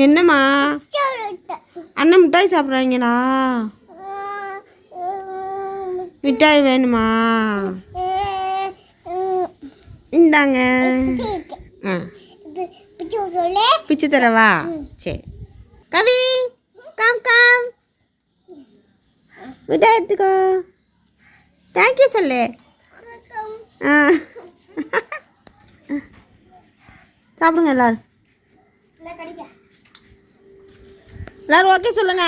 என்னம்மா அண்ணன் மிட்டாய் சாப்பிட்றாங்களா? மிட்டாய் வேணுமா? இந்தாங்க. பிச்சு தரவா? சரி கவி காம் காம் மிட்டாய் எடுத்துக்கோ. தேங்க்யூ சொல்லு. சாப்பிடுங்க எல்லாரும். எல்லாரும் ஓகே சொல்லுங்க.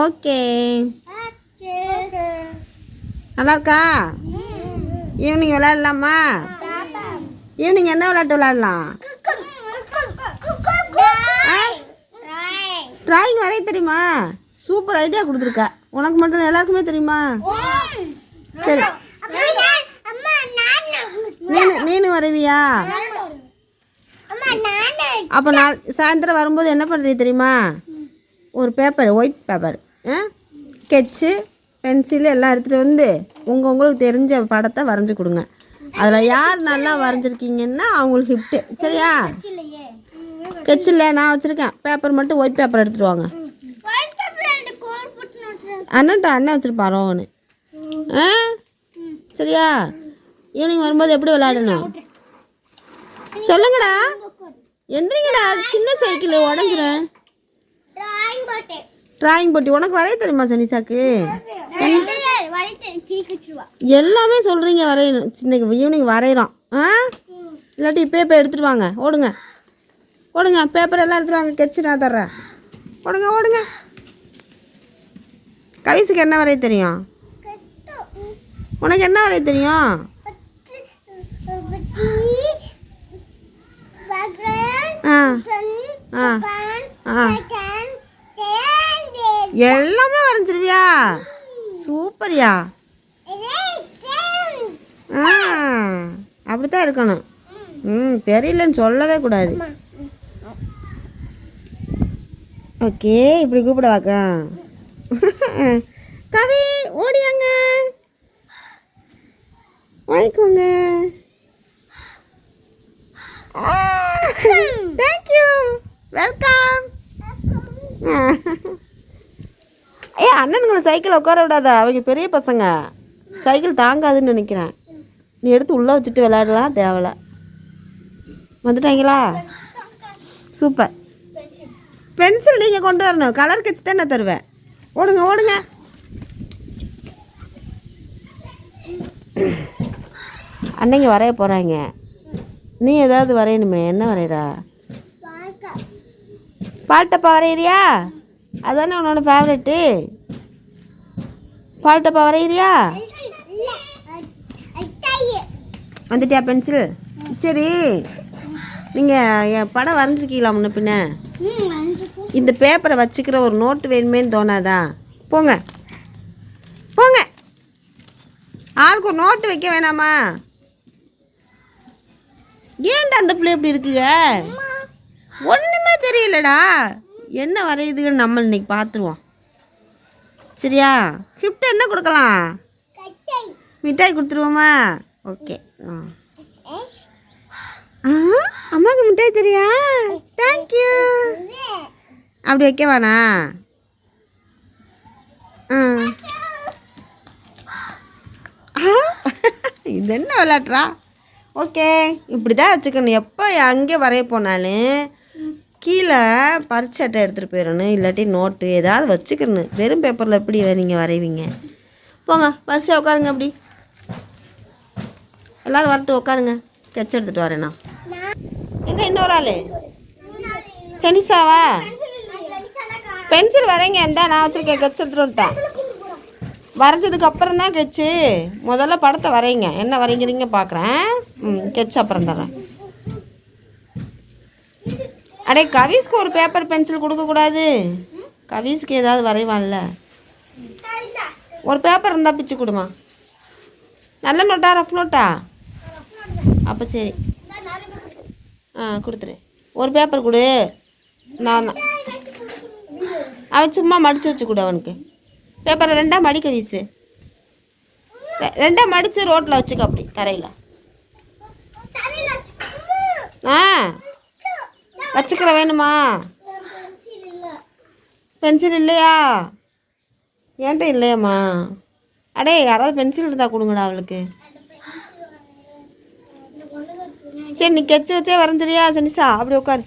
ஓகே நல்லா இருக்கா? ஈவினிங் விளையாடலாமா? ஈவினிங் என்ன விளையாட்டு விளையாடலாம்? டிராயிங் வரைய தெரியுமா? சூப்பர் ஐடியா கொடுத்துருக்க. உனக்கு மட்டும் எல்லாருக்குமே தெரியுமா? சரி நீனு வரைவியா? அப்போ சாயந்தரம் வரும்போது என்ன பண்ணுறீ தெரியுமா? ஒரு paper, white paper, sketch, pencil எல்லாம் எடுத்துகிட்டு வந்து உங்களுக்கு தெரிஞ்ச படத்தை வரைஞ்சி கொடுங்க. அதில் யார் நல்லா வரைஞ்சிருக்கீங்கன்னா அவங்களுக்கு கிஃப்ட்டு. சரியா? ஸ்கெட்ச் இல்லை, நான் வச்சுருக்கேன். பேப்பர் மட்டும் ஒயிட் பேப்பர் எடுத்துகிட்டு வாங்க. அண்ணன் வச்சுருப்பான் ரோவனு. சரியா? ஈவினிங் வரும்போது எப்படி விளையாடணும் சொல்லுங்கடா. எந்திரிங்கடா, சின்ன சைக்கிள் உடஞ்சிரும். டிராயிங் போட்டி உனக்கு வரைய தெரியுமா சனிசாக்கு? எல்லாமே சொல்கிறீங்க வரையணும். சின்ன ஈவினிங் வரைகிறோம். இல்லாட்டி பேப்பர் எடுத்துகிட்டு வாங்க. ஓடுங்க ஓடுங்க, பேப்பர் எல்லாம் எடுத்துகிட்டு வாங்க. கெச்சு நான் தர்றேன். ஓடுங்க ஓடுங்க. கவிசுக்கு என்ன வரைய தெரியும்? உனக்கு என்ன வரைய தெரியும்? எல்லாமே வரைஞ்சிருவியா? சூப்பர்யா. அப்படித்தான் இருக்கணும். தெரியலன்னு சொல்லவே கூடாது. ஓகே, இப்படி கூப்பிடவாக்கா? கவி ஓடியாங்க, வாங்கிக்கோங்க. Thank you, welcome. அண்ணனுங்களை சைக்கிள் உட்கார விடாதா? அவங்க பெரிய பசங்க, சைக்கிள் தாங்காதுன்னு நினைக்கிறேன். நீ எடுத்து உள்ளே வச்சுட்டு விளையாடலாம். தேவலை. வந்துட்டாங்களா? சூப்பர். பென்சில் நீங்கள் கொண்டு வரணும். கலர் கட்சி தான் நான் தருவேன். ஓடுங்க ஓடுங்க. அன்னைங்க வரைய போகிறாங்க. நீ ஏதாவது வரையணுமே. என்ன வரைகிறா? பால்டப்பா வரைகிறியா? அதானே உன்னோட ஃபேவரெட்டு. பால்டப்பா வரைகிறியா? வந்துட்டியா பென்சில்? சரி, நீங்கள் படம் வரைஞ்சிருக்கீங்களா முன்ன பின்ன? இந்த பேப்பரை வச்சுக்கிற ஒரு நோட்டு வேணுமேன்னு தோணாதா? போங்க போங்க, ஆளுக்கு ஒரு நோட்டு வைக்க வேணாமா? ஏன்டா அந்த பிள்ளை எப்படி இருக்குங்க? ஒன்றுமே தெரியலடா. என்ன வரையுதுன்னு நம்ம இன்னைக்கு பார்த்துருவோம். சரியா? கிஃப்ட் என்ன கொடுக்கலாம்? மிட்டாய் கொடுத்துருவோமா? ஓகே. அம்மாவுக்கு மிட்டாய் தெரியா? தேங்க்யூ. அப்படி வைக்கவாண்ணா? இது என்ன விளையாட்டுறா? ஓகே, இப்படி தான் வச்சுக்கணும். எப்போ அங்கே வரைய போனாலும் கீழே பரிச்சை அட்டை எடுத்துகிட்டு போயிடணும். இல்லாட்டி நோட்டு ஏதாவது வச்சுக்கணும். வெறும் பேப்பரில் எப்படி நீங்கள் வரைவீங்க? போங்க, வரிசையாக உட்காருங்க. அப்படி எல்லோரும் வரட்டு உட்காருங்க. ஸ்கெட்ச் எடுத்துகிட்டு வரேண்ணா. எங்கே இன்னொரு ஆள்? சனிசாவா? பென்சில் வரைங்க. எந்த நான் வச்சுருக்கேன். ஸ்கெட்ச் எடுத்துகிட்டு வந்துட்டேன். வரைஞ்சதுக்கு அப்புறம் தான் கெச்சு. முதல்ல படத்தை வரைங்க. என்ன வரைங்கிறீங்க பார்க்குறேன். கெச்சு அப்புறம் தரேன். அடே, கவிஸ்க்கு ஒரு பேப்பர் பென்சில் கொடுக்கக்கூடாது? கவிஸ்க்கு ஏதாவது வரைவான்ல. ஒரு பேப்பர் இருந்தால் பிச்சு கொடுமா. நல்ல நோட்டா ரஃப் நோட்டா? அப்போ சரி, கொடுத்துரு. ஒரு பேப்பர் கொடு. நான் அவன் சும்மா மடித்து வச்சு கொடு. அவனுக்கு பேப்பரை ரெண்டாக மடிக்க வீசு. ரெண்டாக மடித்து ரோட்டில் வச்சுக்க. அப்படி தரையில் ஆ வச்சுக்கிற வேணுமா? பென்சில் இல்லையா? ஏன்ட்ட இல்லையாம்மா? அடே யாராவது பென்சில் இருந்தால் கொடுங்கடா அவளுக்கு. சரி நீ கெச்சு வச்சே வரைஞ்சிரியா சனிஷா? அப்படி உட்காரு.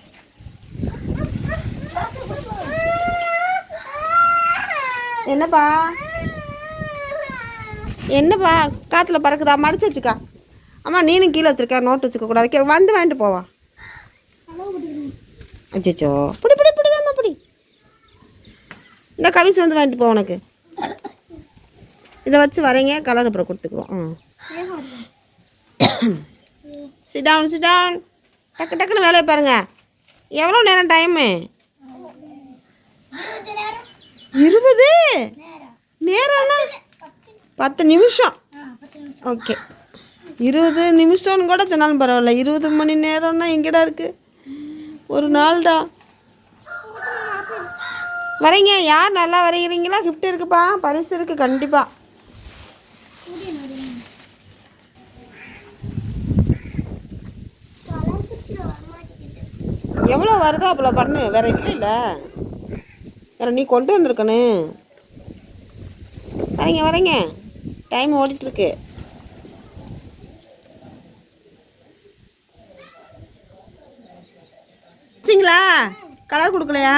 என்னப்பா என்னப்பா காற்றுல பறக்குதா? மடிச்சு வச்சுக்கா. அம்மா நீனும் கீழே வச்சுருக்கா, நோட்டு வச்சுக்க கூடாது. வந்து வாங்கிட்டு போவா. அச்சோ பிடி பிடி பிடி வேமா பிடி. இந்த கவிஸ் வந்து வாங்கிட்டு போ. உனக்கு இதை வச்சு வரைங்க, கலர் அப்புறம் கொடுத்துக்குவோம். Sit down. டக்கு டக்குன்னு வேலையை பாருங்க. எவ்வளோ நேரம் டைமு? 20 நேரம்னா 10 நிமிஷம். ஓகே 20 நிமிஷம்னு கூட சொன்னாலும் பரவாயில்ல. 20 மணி நேரம்னா எங்கடா இருக்குது? ஒரு நாள்டா. வரைங்க. யார் நல்லா வரைகிறீங்களா? கிஃப்ட் இருக்குப்பா, பரிசு இருக்குது கண்டிப்பாக. எவ்வளோ வருதோ அவ்வளோ பண்ணு. வேற இல்லைல்ல, வேற நீ கொண்டு வந்திருக்கணும். வரைங்க டைம் ஓடிட்டுருக்கு. சரிங்களா? கலர் கொடுக்கலையா?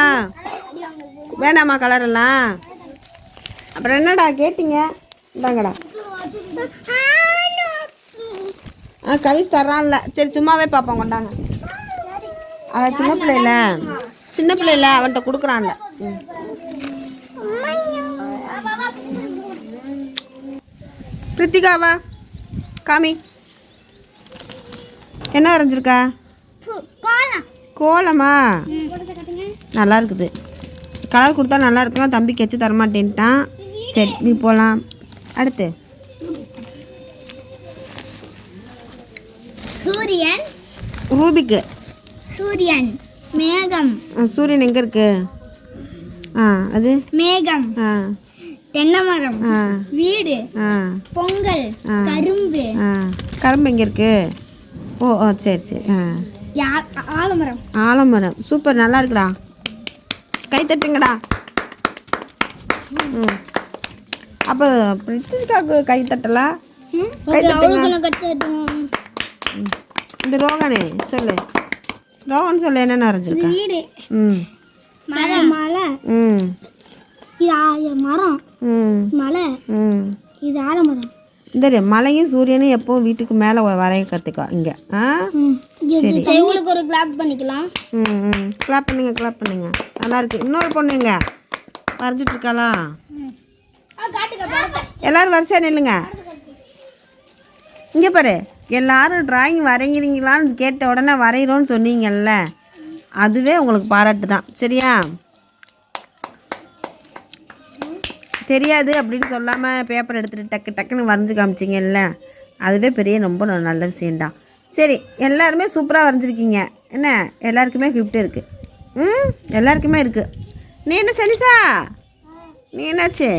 வேண்டாமா கலர் எல்லாம்? அப்புறம் என்னடா கேட்டீங்க? இந்தாங்கடா. கவிஸ் தர்றான்ல. சரி சும்மாவே பார்ப்போம். கொண்டாங்க. அவன் சின்ன பிள்ளைல அவன்கிட்ட கொடுக்குறான்ல. பிரித்திகாவா காமி. என்ன வரைஞ்சிருக்கா? கோலமா? நல்லா இருக்குது. கலர் கொடுத்தா நல்லா இருக்கும். தம்பி கெச்சு தரமாட்டேன்ட்டான். சரி நீ போகலாம். அடுத்து சூரியன். ரூபிக்கு சூரியன். மேகம். சூரியன் எங்கே இருக்கு? அது மேகம். தென்னை மரம். வீடு. பொங்கல். கரும்பு. கரும்பு எங்கே இருக்கு? ஓ சரி. ஆலமரம். சூப்பர், நல்லா இருக்குடா. கை தட்டுங்கடா. அப்போ பிரித்திகாவுக்கு கை தட்டலா? கை தட்டுங்க. இந்த ரோகனே சொல்லு. ரோகன் சொல்லு என்னென்ன வரைஞ்சிருக்கா? வீடு. மலை. இது மரம். மலை. இது ஆலமரம். இந்த மலையும் சூரியனும் எப்பவும் வீட்டுக்கு மேலே வரைய கற்றுக்கா. இங்கே சரி உங்களுக்கு ஒரு கிளாப் பண்ணிக்கலாம். கிளாப் பண்ணுங்க. நல்லா இருக்கு. இன்னொரு பொண்ணுங்க வரைஞ்சிட்டு இருக்காளா? எல்லாரும் வரிசையாக நில்லுங்க. இங்கே பாரு, எல்லாரும் டிராயிங் வரைகிறீங்களான்னு கேட்ட உடனே வரைகிறோன்னு சொன்னீங்கல்ல, அதுவே உங்களுக்கு பாராட்டு தான். சரியா? தெரியாது அப்படின்னு சொல்லாமல் பேப்பர் எடுத்துகிட்டு டக்குன்னு வரைஞ்சி காமிச்சிங்கல்ல, அதுவே பெரிய ரொம்ப நல்ல விஷயம்டா. சரி எல்லாருமே சூப்பராக வரைஞ்சிருக்கீங்க. என்ன எல்லாருக்குமே கிஃப்ட் இருக்குது. எல்லாருக்குமே இருக்குது. நீ என்ன சனிஷா? நீ என்னாச்சு?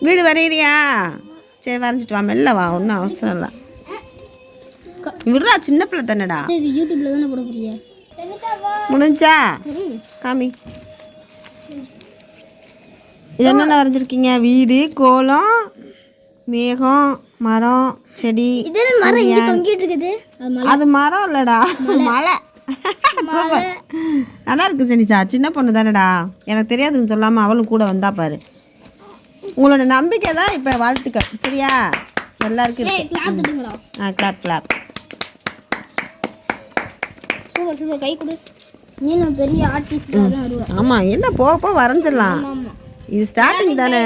வீடு வரைகிறியா? சரி வரைஞ்சிட்டு வா. மெல்ல வா, ஒன்றும் அவசரம் இல்லை. விடுறா, சின்ன பிள்ளை தானடா. யூடியூப்ல தானே போட போறியா? முடிஞ்சா காமி. இது என்னென்ன வரைஞ்சிருக்கீங்க? வீடு, கோலம், மேகம், மரம், செடி. அது மரம் இல்லைடா, மலை. சூப்பர், நல்லா இருக்கு சனிஷா. சின்ன பொண்ணு தானடா, எனக்கு தெரியாதுன்னு சொல்லாமல் அவளும் கூட வந்தா பாரு. உங்களோட நம்பிக்கை தான் இப்போ வாழ்த்துக்கள். சரியா? எல்லாருக்கும் கிளாப். சூப்பர் கை கொடு. நீ நான் பெரிய ஆர்டிஸ்ட் தான் வருவேன். ஆமாம், என்ன போக வரைஞ்சிடலாம். இது ஸ்டார்டிங் தானே.